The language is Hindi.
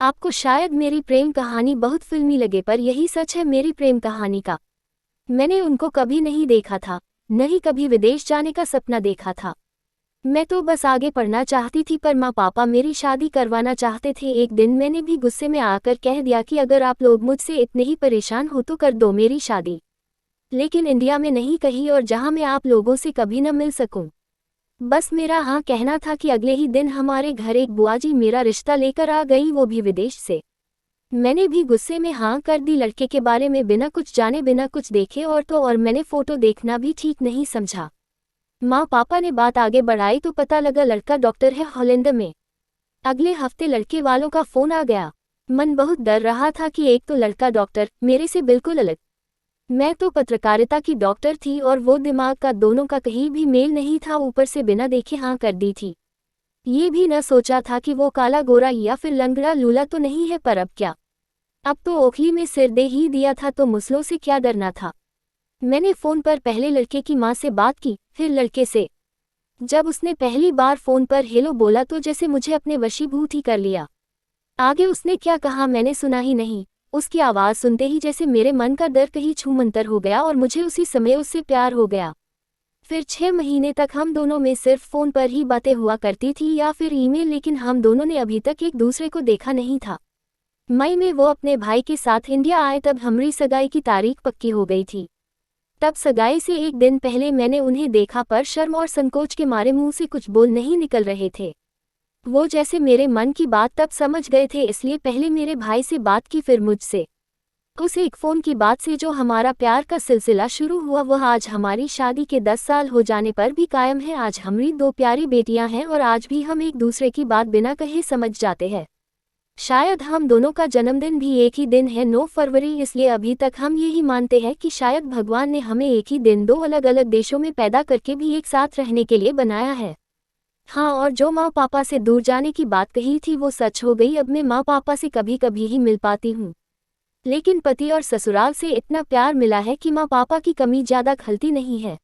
आपको शायद मेरी प्रेम कहानी बहुत फिल्मी लगे पर यही सच है मेरी प्रेम कहानी का। मैंने उनको कभी नहीं देखा था, न ही कभी विदेश जाने का सपना देखा था। मैं तो बस आगे पढ़ना चाहती थी पर माँ पापा मेरी शादी करवाना चाहते थे। एक दिन मैंने भी गुस्से में आकर कह दिया कि अगर आप लोग मुझसे इतने ही परेशान हो तो कर दो मेरी शादी, लेकिन इंडिया में नहीं कहीं और जहाँ मैं आप लोगों से कभी न मिल सकूं। बस मेरा हाँ कहना था कि अगले ही दिन हमारे घर एक बुआ जी मेरा रिश्ता लेकर आ गई, वो भी विदेश से। मैंने भी गुस्से में हाँ कर दी। लड़के के बारे में बिना कुछ जाने बिना कुछ देखे और मैंने फोटो देखना भी ठीक नहीं समझा। माँ पापा ने बात आगे बढ़ाई तो पता लगा लड़का डॉक्टर है हॉलैंड में। अगले हफ्ते लड़के वालों का फोन आ गया। मन बहुत डर रहा था कि एक तो लड़का डॉक्टर मेरे से बिल्कुल अलग, मैं तो पत्रकारिता की डॉक्टर थी और वो दिमाग का दोनों का कहीं भी मेल नहीं था। ऊपर से बिना देखे हाँ कर दी थी। ये भी न सोचा था कि वो काला गोरा या फिर लंगड़ा लूला तो नहीं है, पर अब क्या। अब तो ओखली में सिर दे ही दिया था तो मुसलों से क्या डरना था। मैंने फ़ोन पर पहले लड़के की माँ से बात की, फिर लड़के से। जब उसने पहली बार फ़ोन पर हेलो बोला तो जैसे मुझे अपने वशीभूत ही कर लिया। आगे उसने क्या कहा मैंने सुना ही नहीं। उसकी आवाज़ सुनते ही जैसे मेरे मन का डर कहीं छूमंतर हो गया और मुझे उसी समय उससे प्यार हो गया। फिर 6 महीने तक हम दोनों में सिर्फ फ़ोन पर ही बातें हुआ करती थी या फिर ईमेल, लेकिन हम दोनों ने अभी तक एक दूसरे को देखा नहीं था। मई में वो अपने भाई के साथ इंडिया आए तब हमारी सगाई की तारीख पक्की हो गई थी। तब सगाई से एक दिन पहले मैंने उन्हें देखा पर शर्म और संकोच के मारे मुंह से कुछ बोल नहीं निकल रहे थे। वो जैसे मेरे मन की बात तब समझ गए थे, इसलिए पहले मेरे भाई से बात की फिर मुझसे। उस एक फ़ोन की बात से जो हमारा प्यार का सिलसिला शुरू हुआ वह आज हमारी शादी के 10 साल हो जाने पर भी कायम है। आज हमारी 2 प्यारी बेटियां हैं और आज भी हम एक दूसरे की बात बिना कहे समझ जाते हैं। शायद हम दोनों का जन्मदिन भी एक ही दिन है, 9 फरवरी, इसलिए अभी तक हम यही मानते हैं कि शायद भगवान ने हमें एक ही दिन 2 अलग अलग देशों में पैदा करके भी एक साथ रहने के लिए बनाया है। हाँ, और जो माँ पापा से दूर जाने की बात कही थी वो सच हो गई। अब मैं माँ पापा से कभी कभी ही मिल पाती हूँ, लेकिन पति और ससुराल से इतना प्यार मिला है कि माँ पापा की कमी ज़्यादा खलती नहीं है।